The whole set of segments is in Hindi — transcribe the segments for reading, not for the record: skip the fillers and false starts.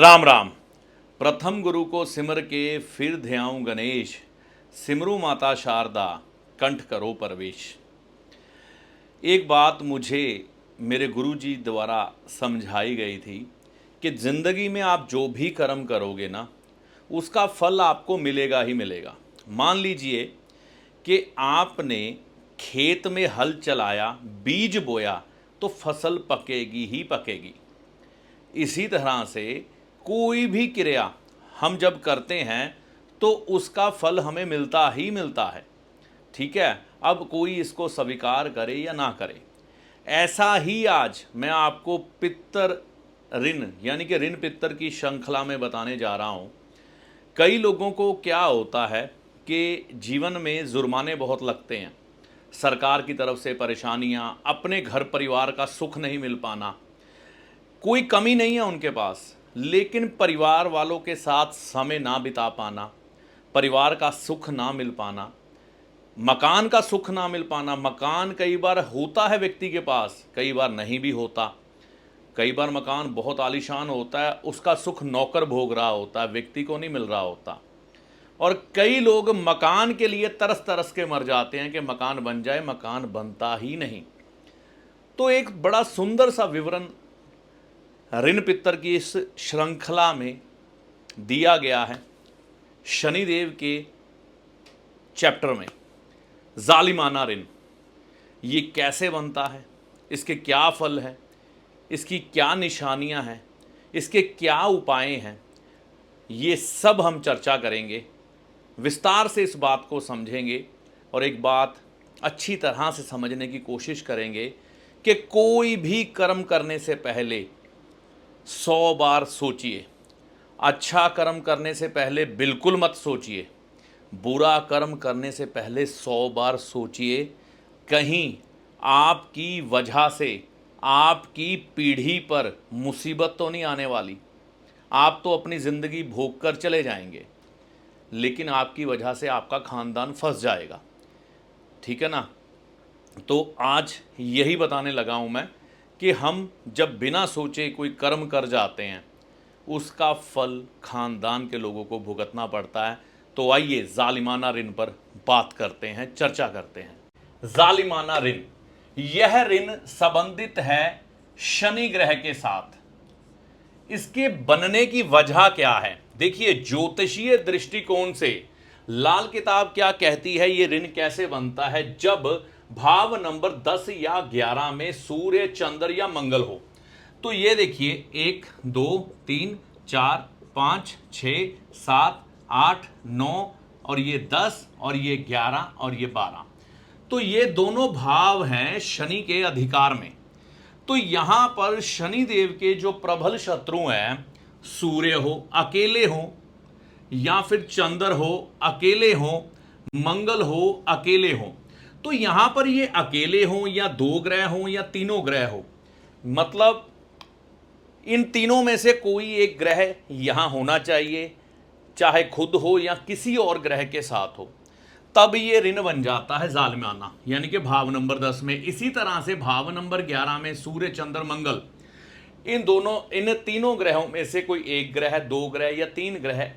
राम राम। प्रथम गुरु को सिमर के फिर ध्याऊं गणेश, सिमरू माता शारदा कंठ करो परवेश। एक बात मुझे मेरे गुरु जी द्वारा समझाई गई थी कि ज़िंदगी में आप जो भी कर्म करोगे ना, उसका फल आपको मिलेगा ही मिलेगा। मान लीजिए कि आपने खेत में हल चलाया, बीज बोया, तो फसल पकेगी ही पकेगी। इसी तरह से कोई भी क्रिया हम जब करते हैं तो उसका फल हमें मिलता ही मिलता है। ठीक है, अब कोई इसको स्वीकार करे या ना करे। ऐसा ही आज मैं आपको पितर ऋण यानी कि ऋण पितर की श्रृंखला में बताने जा रहा हूँ। कई लोगों को क्या होता है कि जीवन में जुर्माने बहुत लगते हैं, सरकार की तरफ से परेशानियाँ, अपने घर परिवार का सुख नहीं मिल पाना। कोई कमी नहीं है उनके पास, लेकिन परिवार वालों के साथ समय ना बिता पाना, परिवार का सुख ना मिल पाना, मकान का सुख ना मिल पाना। मकान कई बार होता है व्यक्ति के पास, कई बार नहीं भी होता। कई बार मकान बहुत आलीशान होता है, उसका सुख नौकर भोग रहा होता है, व्यक्ति को नहीं मिल रहा होता। और कई लोग मकान के लिए तरस तरस के मर जाते हैं कि मकान बन जाए, मकान बनता ही नहीं। तो एक बड़ा सुंदर सा विवरण ऋण पितर की इस श्रृंखला में दिया गया है शनिदेव के चैप्टर में। जालिमाना ऋण ये कैसे बनता है, इसके क्या फल हैं, इसकी क्या निशानियां हैं, इसके क्या उपाय हैं, ये सब हम चर्चा करेंगे, विस्तार से इस बात को समझेंगे और एक बात अच्छी तरह से समझने की कोशिश करेंगे कि कोई भी कर्म करने से पहले 100 बार सोचिए। अच्छा कर्म करने से पहले बिल्कुल मत सोचिए, बुरा कर्म करने से पहले 100 बार सोचिए। कहीं आपकी वजह से आपकी पीढ़ी पर मुसीबत तो नहीं आने वाली। आप तो अपनी ज़िंदगी भोग कर चले जाएंगे, लेकिन आपकी वजह से आपका ख़ानदान फंस जाएगा। ठीक है ना। तो आज यही बताने लगा हूँ मैं कि हम जब बिना सोचे कोई कर्म कर जाते हैं, उसका फल खानदान के लोगों को भुगतना पड़ता है। तो आइए जालिमाना ऋण पर बात करते हैं, चर्चा करते हैं। जालिमाना ऋण, यह ऋण संबंधित है शनि ग्रह के साथ। इसके बनने की वजह क्या है? देखिए, ज्योतिषीय दृष्टिकोण से लाल किताब क्या कहती है, ये ऋण कैसे बनता है? जब भाव नंबर 10 या 11 में सूर्य, चंद्र या मंगल हो। तो ये देखिए 1 2 3 4 5 6 7 8 9 और ये 10 और ये 11 और ये 12। तो ये दोनों भाव हैं शनि के अधिकार में। तो यहां पर शनि देव के जो प्रबल शत्रु हैं, सूर्य हो अकेले हो, या फिर चंद्र हो अकेले हो, मंगल हो अकेले हो। तो यहां पर ये अकेले हो या दो ग्रह हो या तीनों ग्रह हो, मतलब इन तीनों में से कोई एक ग्रह यहां होना चाहिए, चाहे खुद हो या किसी और ग्रह के साथ हो, तब ये ऋण बन जाता है जालिमाना, यानी कि भाव नंबर 10 में। इसी तरह से भाव नंबर 11 में सूर्य, चंद्र, मंगल, इन तीनों ग्रहों में से कोई एक ग्रह, दो ग्रह या तीन ग्रह,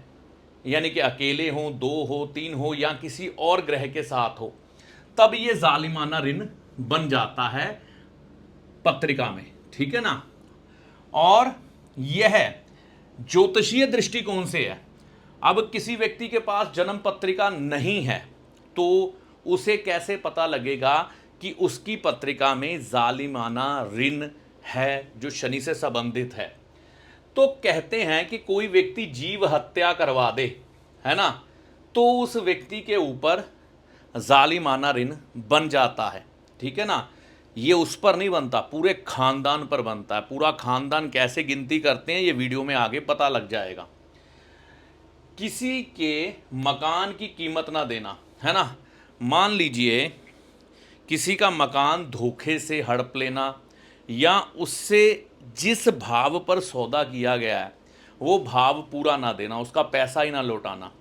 यानी कि अकेले हो, दो हो, तीन हो या किसी और ग्रह के साथ हो, तब ये जालिमाना ऋण बन जाता है पत्रिका में। ठीक है ना। और यह ज्योतिषीय दृष्टिकोण से है। अब किसी व्यक्ति के पास जन्म पत्रिका नहीं है तो उसे कैसे पता लगेगा कि उसकी पत्रिका में जालिमाना ऋण है जो शनि से संबंधित है? तो कहते हैं कि कोई व्यक्ति जीव हत्या करवा दे, है ना, तो उस व्यक्ति के ऊपर जालिमाना ऋण बन जाता है। ठीक है ना। ये उस पर नहीं बनता, पूरे खानदान पर बनता है। पूरा खानदान कैसे गिनती करते हैं ये वीडियो में आगे पता लग जाएगा। किसी के मकान की कीमत ना देना, है ना। मान लीजिए किसी का मकान धोखे से हड़प लेना, या उससे जिस भाव पर सौदा किया गया है वो भाव पूरा ना देना, उसका पैसा ही ना लौटाना,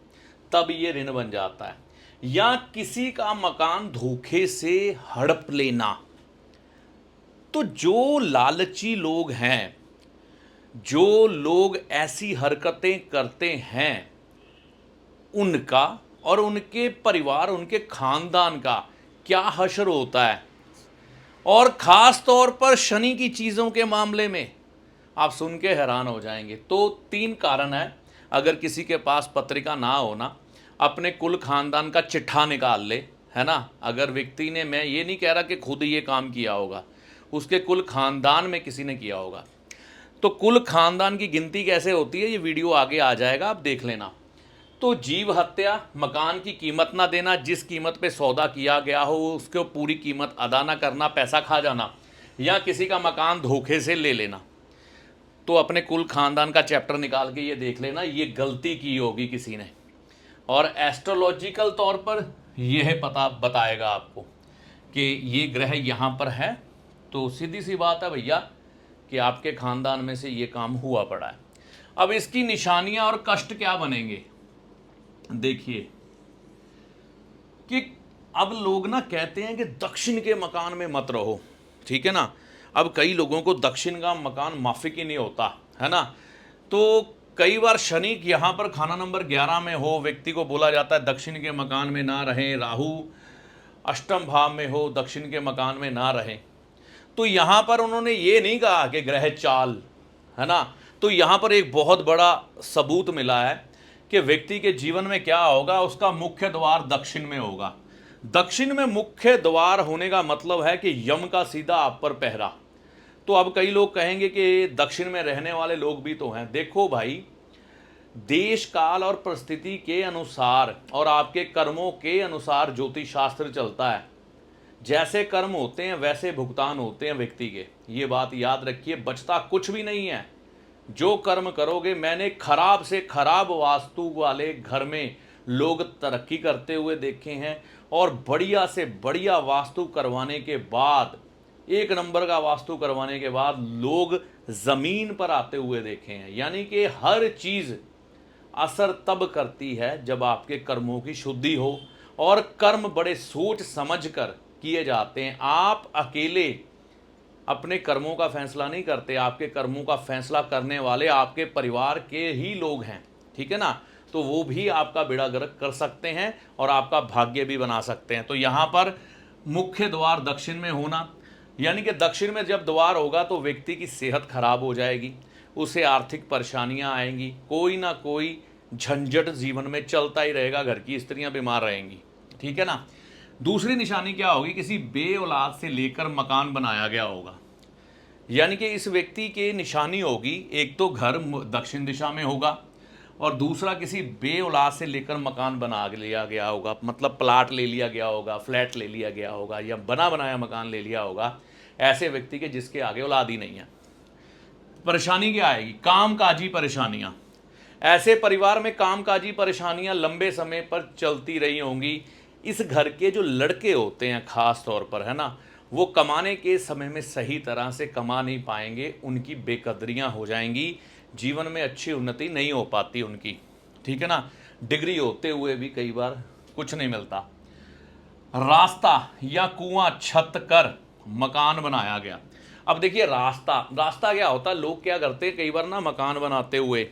तब ये ऋण बन जाता है। या किसी का मकान धोखे से हड़प लेना। तो जो लालची लोग हैं जो लोग ऐसी हरकतें करते हैं उनका और उनके परिवार, उनके खानदान का क्या हश्र होता है। और ख़ास तौर पर शनि की चीज़ों के मामले में आप सुन के हैरान हो जाएंगे। तो 3 कारण है, अगर किसी के पास पत्रिका ना हो ना, अपने कुल खानदान का चिट्ठा निकाल ले, है ना। अगर व्यक्ति ने, मैं ये नहीं कह रहा कि खुद ये काम किया होगा, उसके कुल खानदान में किसी ने किया होगा। तो कुल खानदान की गिनती कैसे होती है, ये वीडियो आगे आ जाएगा, आप देख लेना। तो जीव हत्या, मकान की कीमत ना देना, जिस कीमत पे सौदा किया गया हो उसको पूरी कीमत अदा ना करना, पैसा खा जाना, या किसी का मकान धोखे से ले लेना। तो अपने कुल खानदान का चैप्टर निकाल के ये देख लेना, ये गलती की होगी किसी ने। और एस्ट्रोलॉजिकल तौर पर यह पता बताएगा आपको कि ये ग्रह यहाँ पर है, तो सीधी सी बात है भैया कि आपके खानदान में से ये काम हुआ पड़ा है। अब इसकी निशानियां और कष्ट क्या बनेंगे, देखिए कि अब लोग ना कहते हैं कि दक्षिण के मकान में मत रहो, ठीक है ना। अब कई लोगों को दक्षिण का मकान माफिक ही नहीं होता, है ना। तो कई बार शनि यहाँ पर खाना नंबर 11 में हो, व्यक्ति को बोला जाता है दक्षिण के मकान में ना रहें। राहु अष्टम भाव में हो, दक्षिण के मकान में ना रहें। तो यहाँ पर उन्होंने ये नहीं कहा कि ग्रह चाल, है ना। तो यहाँ पर एक बहुत बड़ा सबूत मिला है कि व्यक्ति के जीवन में क्या होगा, उसका मुख्य द्वार दक्षिण में होगा। दक्षिण में मुख्य द्वार होने का मतलब है कि यम का सीधा आप पर पहरा। तो अब कई लोग कहेंगे कि दक्षिण में रहने वाले लोग भी तो हैं। देखो भाई, देश काल और परिस्थिति के अनुसार और आपके कर्मों के अनुसार ज्योतिष शास्त्र चलता है। जैसे कर्म होते हैं वैसे भुगतान होते हैं व्यक्ति के, ये बात याद रखिए, बचता कुछ भी नहीं है। जो कर्म करोगे, मैंने खराब से खराब वास्तु वाले घर में लोग तरक्की करते हुए देखे हैं, और बढ़िया से बढ़िया वास्तु करवाने के बाद, 1 नंबर का वास्तु करवाने के बाद लोग जमीन पर आते हुए देखे हैं। यानी कि हर चीज असर तब करती है जब आपके कर्मों की शुद्धि हो, और कर्म बड़े सोच समझ कर किए जाते हैं। आप अकेले अपने कर्मों का फैसला नहीं करते, आपके कर्मों का फैसला करने वाले आपके परिवार के ही लोग हैं, ठीक है ना। तो वो भी आपका बेड़ा गर्क कर सकते हैं और आपका भाग्य भी बना सकते हैं। तो यहाँ पर मुख्य द्वार दक्षिण में होना, यानी कि दक्षिण में जब द्वार होगा तो व्यक्ति की सेहत खराब हो जाएगी, उसे आर्थिक परेशानियां आएंगी, कोई ना कोई झंझट जीवन में चलता ही रहेगा, घर की स्त्रियां बीमार रहेंगी, ठीक है ना। दूसरी निशानी क्या होगी, किसी बे औलाद से लेकर मकान बनाया गया होगा। यानी कि इस व्यक्ति की निशानी होगी, एक तो घर दक्षिण दिशा में होगा, और दूसरा किसी बे औलाद से लेकर मकान बना लिया गया होगा, मतलब प्लाट ले लिया गया होगा, फ्लैट ले लिया गया होगा, या बना बनाया मकान ले लिया होगा, ऐसे व्यक्ति के जिसके आगे औलाद ही नहीं है। परेशानी क्या आएगी, कामकाजी परेशानियां। ऐसे परिवार में कामकाजी परेशानियां लंबे समय पर चलती रही होंगी। इस घर के जो लड़के होते हैं खास तौर पर, है ना, वो कमाने के समय में सही तरह से कमा नहीं पाएंगे, उनकी बेकदरियां हो जाएंगी, जीवन में अच्छी उन्नति नहीं हो पाती उनकी, ठीक है ना। डिग्री होते हुए भी कई बार कुछ नहीं मिलता। रास्ता या कुआं छत कर मकान बनाया गया। अब देखिए, रास्ता क्या होता है, लोग क्या करते हैं कई बार ना, मकान बनाते हुए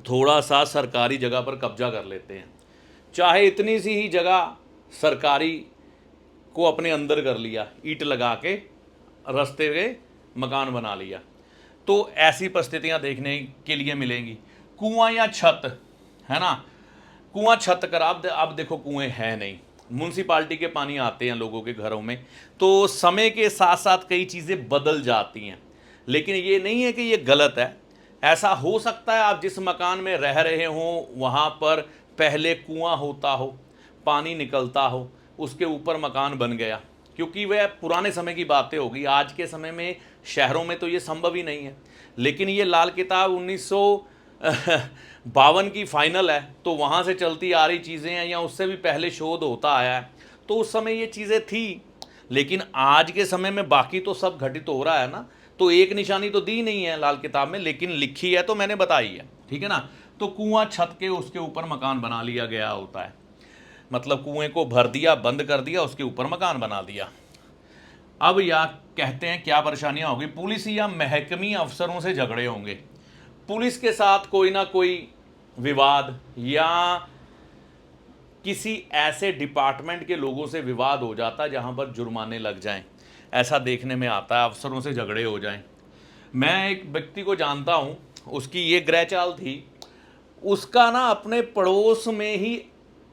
थोड़ा सा सरकारी जगह पर कब्जा कर लेते हैं, चाहे इतनी सी ही जगह सरकारी को अपने अंदर कर लिया, ईंट लगा के रास्ते में मकान बना लिया। तो ऐसी परिस्थितियां देखने के लिए मिलेंगी। कुआं या छत, है ना, कुआं छत कर, अब देखो कुएं है नहीं, म्यूनसिपाल्टी के पानी आते हैं लोगों के घरों में। तो समय के साथ साथ कई चीज़ें बदल जाती हैं, लेकिन ये नहीं है कि ये गलत है। ऐसा हो सकता है आप जिस मकान में रह रहे हों वहाँ पर पहले कुआं होता हो, पानी निकलता हो, उसके ऊपर मकान बन गया, क्योंकि वह पुराने समय की बातें होगी। आज के समय में शहरों में तो ये संभव ही नहीं है, लेकिन ये लाल किताब 1952 की फाइनल है, तो वहाँ से चलती आ रही चीज़ें हैं, या उससे भी पहले शोध होता आया है, तो उस समय ये चीज़ें थी। लेकिन आज के समय में बाकी तो सब घटित हो रहा है ना। तो एक निशानी तो दी नहीं है लाल किताब में, लेकिन लिखी है तो मैंने बताई है, ठीक है ना। तो कुआं छत के उसके ऊपर मकान बना लिया गया होता है, मतलब कुएं को भर दिया, बंद कर दिया, उसके ऊपर मकान बना दिया। अब या कहते हैं क्या परेशानियां होगी, पुलिस या महकमी अफसरों से झगड़े होंगे, पुलिस के साथ कोई ना कोई विवाद या किसी ऐसे डिपार्टमेंट के लोगों से विवाद हो जाता जहां पर जुर्माने लग जाएं, ऐसा देखने में आता है, अफसरों से झगड़े हो जाएं। मैं एक व्यक्ति को जानता हूं, उसकी ये ग्रह चाल थी, उसका ना अपने पड़ोस में ही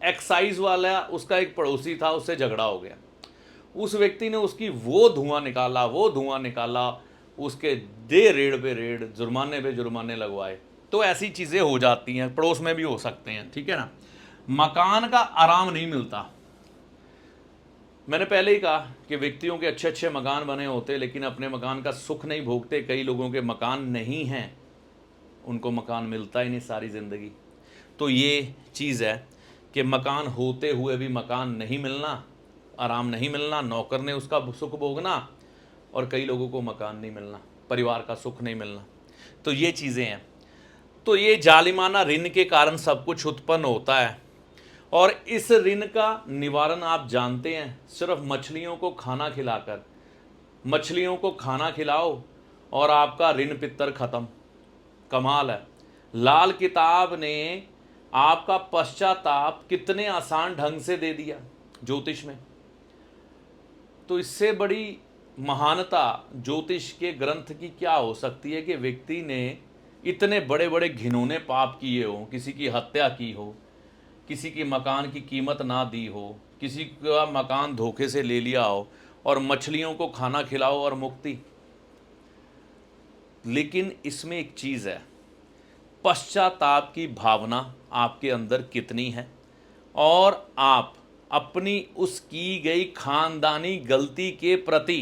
एक्साइज वाला उसका एक पड़ोसी था, उससे झगड़ा हो गया। उस व्यक्ति ने उसकी वो धुआं निकाला, उसके दे रेड पे रेड, जुर्माने पे जुर्माने लगवाए। तो ऐसी चीज़ें हो जाती हैं, पड़ोस में भी हो सकते हैं, ठीक है ना। मकान का आराम नहीं मिलता। मैंने पहले ही कहा कि व्यक्तियों के अच्छे अच्छे मकान बने होते, लेकिन अपने मकान का सुख नहीं भोगते। कई लोगों के मकान नहीं हैं, उनको मकान मिलता ही नहीं सारी ज़िंदगी। तो ये चीज़ है कि मकान होते हुए भी मकान नहीं मिलना, आराम नहीं मिलना, नौकर ने उसका सुख भोगना, और कई लोगों को मकान नहीं मिलना, परिवार का सुख नहीं मिलना। तो ये चीज़ें हैं। तो ये जालिमाना ऋण के कारण सब कुछ उत्पन्न होता है। और इस ऋण का निवारण आप जानते हैं, सिर्फ मछलियों को खाना खिलाकर। मछलियों को खाना खिलाओ और आपका ऋण पित्तर खत्म। कमाल है। लाल किताब ने आपका पश्चाताप कितने आसान ढंग से दे दिया ज्योतिष में। तो इससे बड़ी महानता ज्योतिष के ग्रंथ की क्या हो सकती है कि व्यक्ति ने इतने बड़े बड़े घिनौने पाप किए हो, किसी की हत्या की हो, किसी की मकान की कीमत ना दी हो, किसी का मकान धोखे से ले लिया हो, और मछलियों को खाना खिलाओ और मुक्ति। लेकिन इसमें एक चीज़ है, पश्चाताप की भावना आपके अंदर कितनी है, और आप अपनी उस की गई खानदानी गलती के प्रति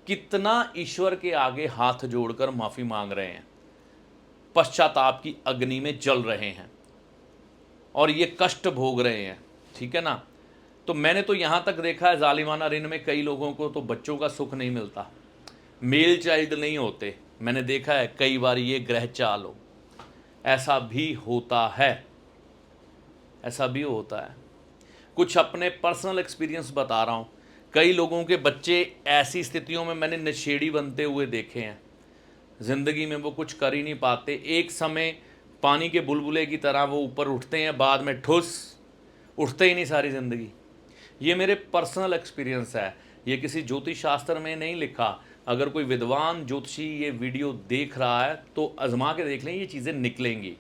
कितना ईश्वर के आगे हाथ जोड़कर माफ़ी मांग रहे हैं, पश्चाताप की अग्नि में जल रहे हैं और ये कष्ट भोग रहे हैं, ठीक है ना। तो मैंने तो यहाँ तक देखा है, जालिमाना ऋण में कई लोगों को तो बच्चों का सुख नहीं मिलता, मेल चाइल्ड नहीं होते। मैंने देखा है कई बार ये ग्रह चाल हो, ऐसा भी होता है, ऐसा भी होता है। कुछ अपने पर्सनल एक्सपीरियंस बता रहा हूँ। कई लोगों के बच्चे ऐसी स्थितियों में मैंने नशेड़ी बनते हुए देखे हैं, ज़िंदगी में वो कुछ कर ही नहीं पाते। एक समय पानी के बुलबुले की तरह वो ऊपर उठते हैं, बाद में ठुस, उठते ही नहीं सारी ज़िंदगी। ये मेरे पर्सनल एक्सपीरियंस है, ये किसी ज्योतिष शास्त्र में नहीं लिखा। अगर कोई विद्वान ज्योतिषी ये वीडियो देख रहा है तो आजमा के देख लें, ये चीज़ें निकलेंगी।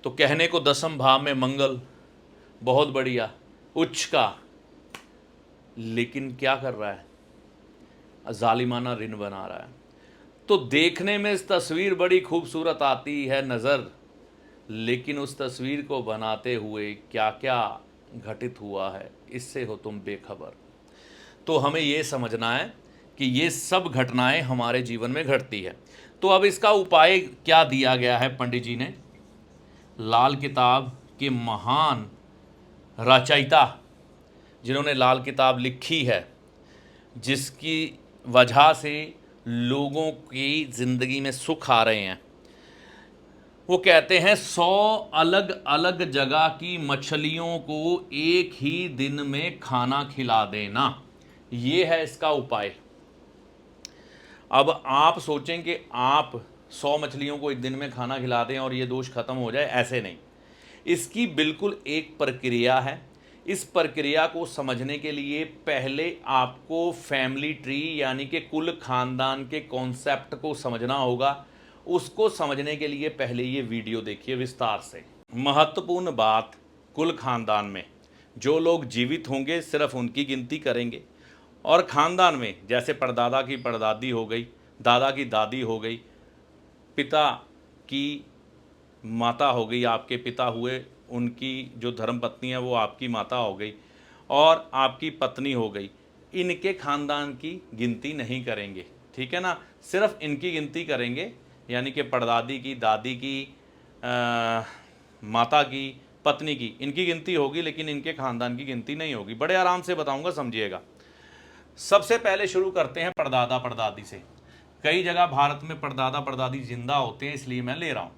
तो कहने को दसम भाव में मंगल बहुत बढ़िया, उच्च का, लेकिन क्या कर रहा है, जालिमाना ऋण बना रहा है। तो देखने में इस तस्वीर बड़ी खूबसूरत आती है नज़र, लेकिन उस तस्वीर को बनाते हुए क्या क्या घटित हुआ है, इससे हो तुम बेखबर। तो हमें ये समझना है कि ये सब घटनाएं हमारे जीवन में घटती है। तो अब इसका उपाय क्या दिया गया है पंडित जी ने। लाल किताब के महान रचयिता जिन्होंने लाल किताब लिखी है, जिसकी वजह से लोगों की ज़िंदगी में सुख आ रहे हैं, वो कहते हैं 100 अलग अलग जगह की मछलियों को एक ही दिन में खाना खिला देना, ये है इसका उपाय। अब आप सोचें कि आप 100 मछलियों को एक दिन में खाना खिला दें और ये दोष खत्म हो जाए, ऐसे नहीं। इसकी बिल्कुल एक प्रक्रिया है। इस प्रक्रिया को समझने के लिए पहले आपको फैमिली ट्री यानी कि कुल खानदान के कॉन्सेप्ट को समझना होगा। उसको समझने के लिए पहले ये वीडियो देखिए विस्तार से। महत्वपूर्ण बात, कुल खानदान में जो लोग जीवित होंगे सिर्फ उनकी गिनती करेंगे, और ख़ानदान में जैसे परदादा की परदादी हो गई, दादा की दादी हो गई, पिता की माता हो गई, आपके पिता हुए, उनकी जो धर्मपत्नी है वो आपकी माता हो गई, और आपकी पत्नी हो गई, इनके ख़ानदान की गिनती नहीं करेंगे, ठीक है ना। सिर्फ इनकी गिनती करेंगे, यानी कि परदादी की, दादी की, माता की, पत्नी की, इनकी गिनती होगी, लेकिन इनके ख़ानदान की गिनती नहीं होगी। बड़े आराम से बताऊंगा, समझिएगा। सबसे पहले शुरू करते हैं परदादा परदादी से। कई जगह भारत में परदादा परदादी जिंदा होते हैं, इसलिए मैं ले रहा हूँ।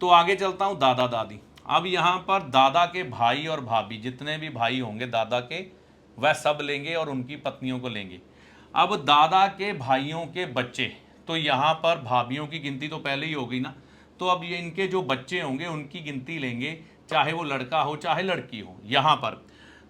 तो आगे चलता हूँ दादा दादी। अब यहाँ पर दादा के भाई और भाभी, जितने भी भाई होंगे दादा के, वह सब लेंगे और उनकी पत्नियों को लेंगे। अब दादा के भाइयों के बच्चे, तो यहाँ पर भाभीियों की गिनती तो पहले ही हो गई ना, तो अब ये इनके जो बच्चे होंगे उनकी गिनती लेंगे, चाहे वो लड़का हो चाहे लड़की हो। यहाँ पर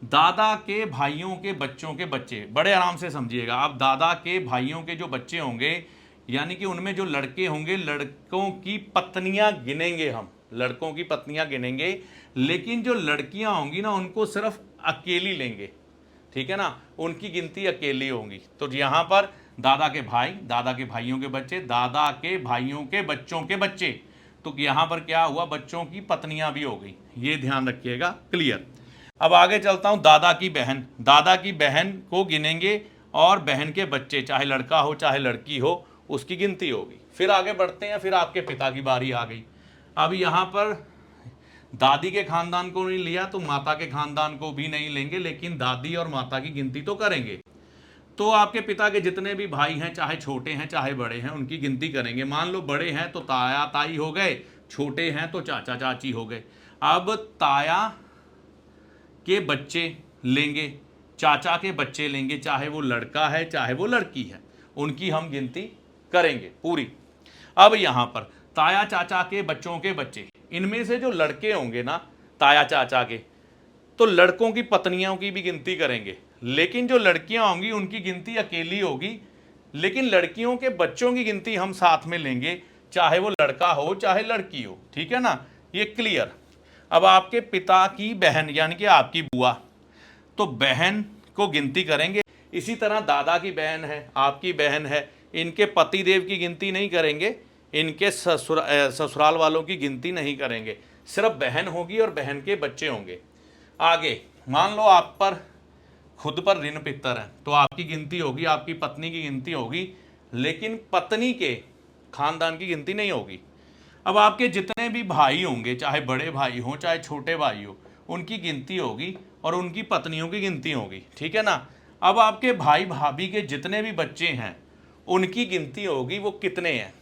दादा के भाइयों के बच्चों के बच्चे, बड़े आराम से समझिएगा। अब दादा के भाइयों के जो बच्चे होंगे, यानी कि उनमें जो लड़के होंगे, लड़कों की पत्नियां गिनेंगे हम, लड़कों की पत्नियां गिनेंगे, लेकिन जो लड़कियां होंगी ना उनको सिर्फ अकेली लेंगे, ठीक है ना, उनकी गिनती अकेली होंगी। तो यहाँ पर दादा के भाई, दादा के भाइयों के बच्चे, दादा के भाइयों के बच्चों के बच्चे, तो यहाँ पर क्या हुआ, बच्चों की पत्नियां भी हो गई, ये ध्यान रखिएगा, क्लियर। अब आगे चलता हूं, दादा की बहन, दादा की बहन को गिनेंगे और बहन के बच्चे, चाहे लड़का हो चाहे लड़की हो, उसकी गिनती होगी। फिर आगे बढ़ते हैं, फिर आपके पिता की बारी आ गई। अब यहाँ पर दादी के खानदान को नहीं लिया तो माता के खानदान को भी नहीं लेंगे, लेकिन दादी और माता की गिनती तो करेंगे। तो आपके पिता के जितने भी भाई हैं, चाहे छोटे हैं चाहे बड़े हैं, उनकी गिनती करेंगे। मान लो बड़े हैं तो ताया ताई हो गए, छोटे हैं तो चाचा चाची हो गए। अब ताया के बच्चे लेंगे, चाचा के बच्चे लेंगे, चाहे वो लड़का है चाहे वो लड़की है, उनकी हम गिनती करेंगे पूरी। अब यहाँ पर ताया चाचा के बच्चों के बच्चे, इनमें से जो लड़के होंगे ना ताया चाचा के, तो लड़कों की पत्नियों की भी गिनती करेंगे, लेकिन जो लड़कियां होंगी उनकी गिनती अकेली होगी, लेकिन लड़कियों के बच्चों की गिनती हम साथ में लेंगे, चाहे वो लड़का हो चाहे लड़की हो, ठीक है ना, ये क्लियर। अब आपके पिता की बहन यानी कि आपकी बुआ, तो बहन को गिनती करेंगे। इसी तरह दादा की बहन है, आपकी बहन है, इनके पतिदेव की गिनती नहीं करेंगे, इनके ससुराल वालों की गिनती नहीं करेंगे, सिर्फ बहन होगी और बहन के बच्चे होंगे। आगे मान लो आप पर खुद पर ऋण पितर है, तो आपकी गिनती होगी, आपकी पत्नी की गिनती होगी, लेकिन पत्नी के खानदान की गिनती नहीं होगी। अब आपके जितने भी भाई होंगे, चाहे बड़े भाई हो चाहे छोटे भाई हो, उनकी गिनती होगी और उनकी पत्नियों की गिनती होगी, ठीक है ना। अब आपके भाई भाभी के जितने भी बच्चे हैं उनकी गिनती होगी, वो कितने हैं।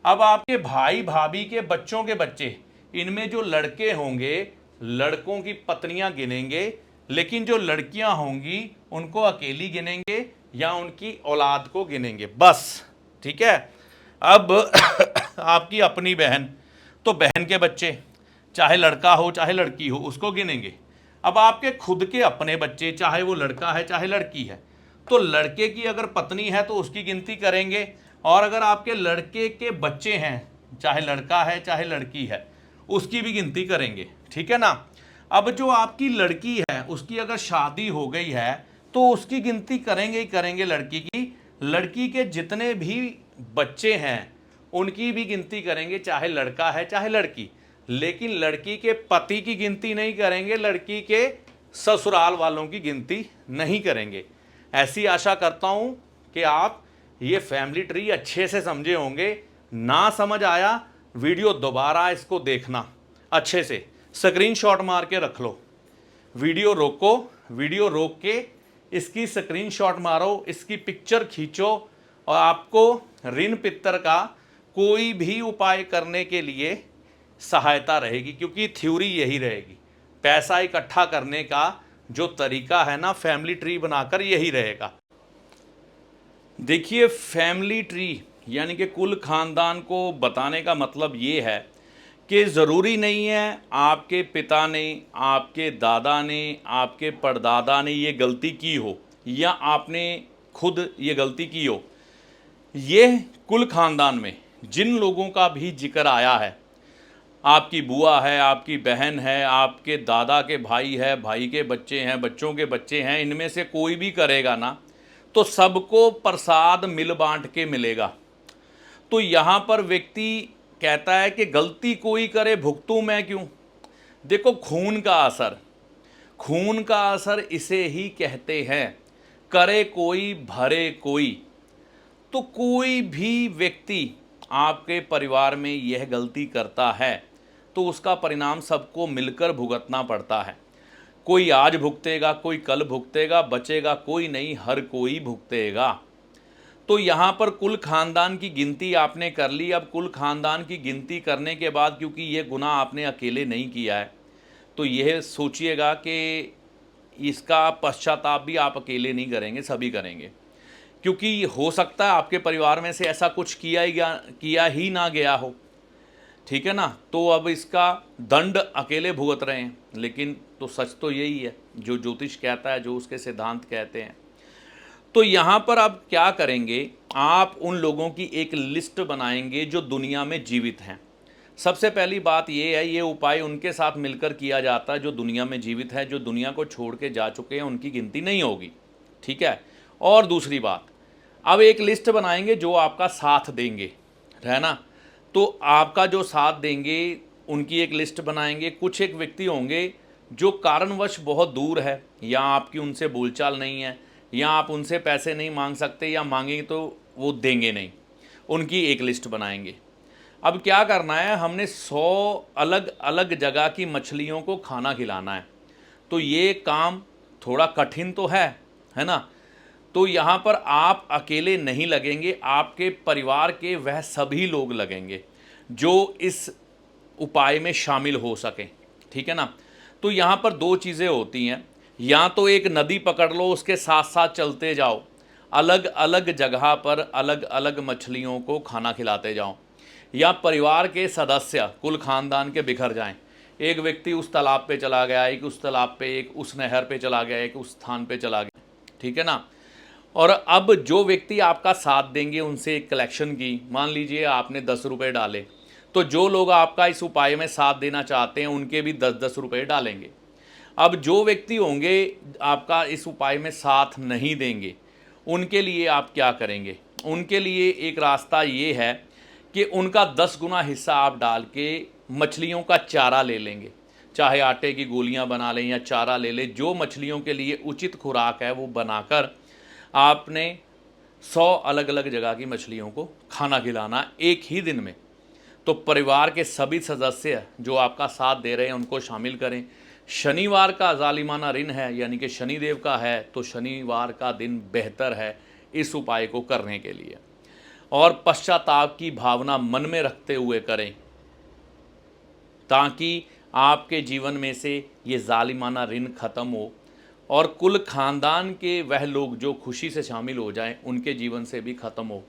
अब आपके भाई भाभी के बच्चों के बच्चे, इनमें जो लड़के होंगे लड़कों की पत्नियां गिनेंगे, लेकिन जो लड़कियां होंगी उनको अकेली गिनेंगे या उनकी औलाद को गिनेंगे, बस, ठीक है। अब आपकी अपनी बहन, तो बहन के बच्चे, चाहे लड़का हो चाहे लड़की हो, उसको गिनेंगे। अब आपके खुद के अपने बच्चे, चाहे वो लड़का है चाहे लड़की है, तो लड़के की अगर पत्नी है तो उसकी गिनती करेंगे, और अगर आपके लड़के के बच्चे हैं, चाहे लड़का है चाहे लड़की है, उसकी भी गिनती करेंगे, ठीक है ना। अब जो आपकी लड़की है उसकी अगर शादी हो गई है तो उसकी गिनती करेंगे ही करेंगे लड़की की, लड़की के जितने भी बच्चे हैं उनकी भी गिनती करेंगे, चाहे लड़का है चाहे लड़की, लेकिन लड़की के पति की गिनती नहीं करेंगे, लड़की के ससुराल वालों की गिनती नहीं करेंगे। ऐसी आशा करता हूं कि आप ये फैमिली ट्री अच्छे से समझे होंगे। ना समझ आया, वीडियो दोबारा इसको देखना अच्छे से, स्क्रीनशॉट मार के रख लो, वीडियो रोको, वीडियो रोक के इसकी स्क्रीनशॉट मारो, इसकी पिक्चर खींचो, और आपको ऋण पितर का कोई भी उपाय करने के लिए सहायता रहेगी, क्योंकि थ्योरी यही रहेगी, पैसा इकट्ठा करने का जो तरीका है ना फैमिली ट्री बनाकर, यही रहेगा। देखिए, फैमिली ट्री यानी कि कुल खानदान को बताने का मतलब ये है कि ज़रूरी नहीं है आपके पिता ने, आपके दादा ने, आपके परदादा ने ये गलती की हो या आपने खुद ये गलती की हो। ये कुल खानदान में जिन लोगों का भी जिक्र आया है, आपकी बुआ है, आपकी बहन है, आपके दादा के भाई है, भाई के बच्चे हैं, बच्चों के बच्चे हैं, इनमें से कोई भी करेगा ना तो सबको प्रसाद मिल बांट के मिलेगा। तो यहाँ पर व्यक्ति कहता है कि गलती कोई करे भुगतूं मैं क्यों। देखो, खून का असर इसे ही कहते हैं, करे कोई भरे कोई। तो कोई भी व्यक्ति आपके परिवार में यह गलती करता है तो उसका परिणाम सबको मिलकर भुगतना पड़ता है। कोई आज भुगतेगा, कोई कल भुगतेगा, बचेगा कोई नहीं, हर कोई भुगतेगा। तो यहाँ पर कुल खानदान की गिनती आपने कर ली। अब कुल खानदान की गिनती करने के बाद, क्योंकि ये गुनाह आपने अकेले नहीं किया है, तो यह सोचिएगा कि इसका पश्चाताप भी आप अकेले नहीं करेंगे, सभी करेंगे, क्योंकि हो सकता है आपके परिवार में से ऐसा कुछ किया ही ना गया हो, ठीक है ना। तो अब इसका दंड अकेले भुगत रहे हैं, लेकिन तो सच तो यही है जो ज्योतिष कहता है, जो उसके सिद्धांत कहते हैं। तो यहाँ पर आप क्या करेंगे, आप उन लोगों की एक लिस्ट बनाएंगे जो दुनिया में जीवित हैं। सबसे पहली बात ये है, ये उपाय उनके साथ मिलकर किया जाता है जो दुनिया में जीवित है, जो दुनिया को छोड़ के जा चुके हैं उनकी गिनती नहीं होगी, ठीक है। और दूसरी बात, अब एक लिस्ट बनाएंगे जो आपका साथ देंगे, है ना। तो आपका जो साथ देंगे उनकी एक लिस्ट बनाएंगे। कुछ एक व्यक्ति होंगे जो कारणवश बहुत दूर है, या आपकी उनसे बोलचाल नहीं है, या आप उनसे पैसे नहीं मांग सकते, या मांगेंगे तो वो देंगे नहीं, उनकी एक लिस्ट बनाएंगे। अब क्या करना है, हमने 100 अलग अलग जगह की मछलियों को खाना खिलाना है। तो ये काम थोड़ा कठिन तो है ना। तो यहाँ पर आप अकेले नहीं लगेंगे, आपके परिवार के वह सभी लोग लगेंगे जो इस उपाय में शामिल हो सकें, ठीक है ना। तो यहाँ पर दो चीज़ें होती हैं, या तो एक नदी पकड़ लो, उसके साथ साथ चलते जाओ, अलग अलग जगह पर अलग अलग मछलियों को खाना खिलाते जाओ, या परिवार के सदस्य कुल खानदान के बिखर जाएं। एक व्यक्ति उस तालाब पे चला गया, एक उस तालाब पे, एक उस नहर पे चला गया, एक उस स्थान पे चला गया, ठीक है ना। और अब जो व्यक्ति आपका साथ देंगे उनसे एक कलेक्शन की, मान लीजिए आपने 10 रुपये डाले, तो जो लोग आपका इस उपाय में साथ देना चाहते हैं उनके भी 10-10 रुपये डालेंगे। अब जो व्यक्ति होंगे आपका इस उपाय में साथ नहीं देंगे, उनके लिए आप क्या करेंगे, उनके लिए एक रास्ता ये है कि उनका 10 गुना हिस्सा आप डाल के मछलियों का चारा ले लेंगे, चाहे आटे की गोलियां बना लें या चारा ले लें, जो मछलियों के लिए उचित खुराक है वो बनाकर आपने 100 अलग अलग जगह की मछलियों को खाना खिलाना एक ही दिन में। तो परिवार के सभी सदस्य जो आपका साथ दे रहे हैं उनको शामिल करें। शनिवार का जालिमाना ऋण है, यानी कि शनिदेव का है, तो शनिवार का दिन बेहतर है इस उपाय को करने के लिए। और पश्चाताप की भावना मन में रखते हुए करें, ताकि आपके जीवन में से ये जालिमाना ऋण खत्म हो और कुल खानदान के वह लोग जो खुशी से शामिल हो जाएं उनके जीवन से भी ख़त्म हो।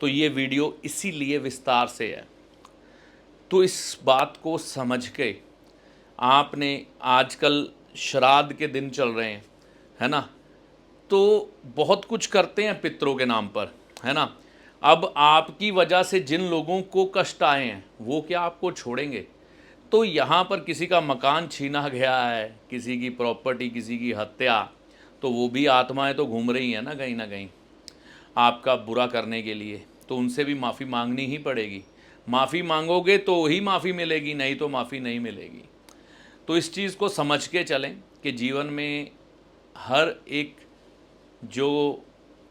तो ये वीडियो इसीलिए विस्तार से है। तो इस बात को समझ के आपने, आजकल श्राद्ध के दिन चल रहे हैं, है ना, तो बहुत कुछ करते हैं पितरों के नाम पर, है ना। अब आपकी वजह से जिन लोगों को कष्ट आए हैं वो क्या आपको छोड़ेंगे। तो यहाँ पर किसी का मकान छीना गया है, किसी की प्रॉपर्टी, किसी की हत्या, तो वो भी आत्माएं तो घूम रही हैं ना कहीं आपका बुरा करने के लिए, तो उनसे भी माफ़ी मांगनी ही पड़ेगी। माफ़ी मांगोगे तो ही माफ़ी मिलेगी, नहीं तो माफ़ी नहीं मिलेगी। तो इस चीज़ को समझ के चलें कि जीवन में हर एक जो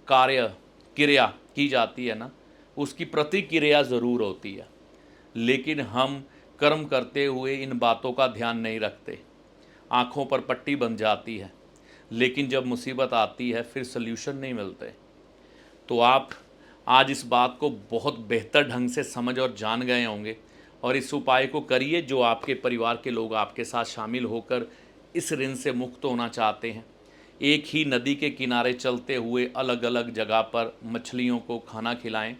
कार्य क्रिया की जाती है ना, उसकी प्रतिक्रिया ज़रूर होती है, लेकिन हम कर्म करते हुए इन बातों का ध्यान नहीं रखते, आँखों पर पट्टी बन जाती है, लेकिन जब मुसीबत आती है फिर सल्यूशन नहीं मिलते। तो आप आज इस बात को बहुत बेहतर ढंग से समझ और जान गए होंगे, और इस उपाय को करिए जो आपके परिवार के लोग आपके साथ शामिल होकर इस ऋण से मुक्त होना चाहते हैं। एक ही नदी के किनारे चलते हुए अलग अलग जगह पर मछलियों को खाना खिलाएं,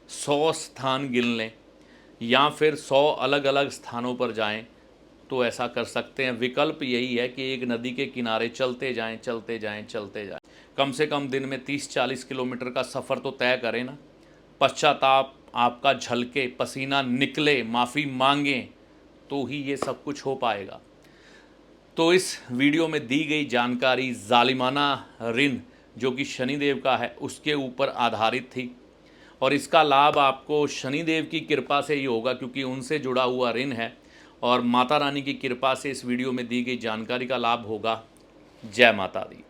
100 स्थान गिन लें, या फिर 100 अलग अलग स्थानों पर जाएं, तो ऐसा कर सकते हैं। विकल्प यही है कि एक नदी के किनारे चलते जाएं, चलते जाएं, चलते जाएं। कम से कम दिन में 30-40 किलोमीटर का सफ़र तो तय करें ना। पश्चाताप आपका झलके, पसीना निकले, माफ़ी मांगें, तो ही ये सब कुछ हो पाएगा। तो इस वीडियो में दी गई जानकारी जालिमाना ऋण जो कि शनिदेव का है उसके ऊपर आधारित थी, और इसका लाभ आपको शनिदेव की कृपा से ही होगा, क्योंकि उनसे जुड़ा हुआ ऋण है, और माता रानी की कृपा से इस वीडियो में दी गई जानकारी का लाभ होगा। जय माता दी।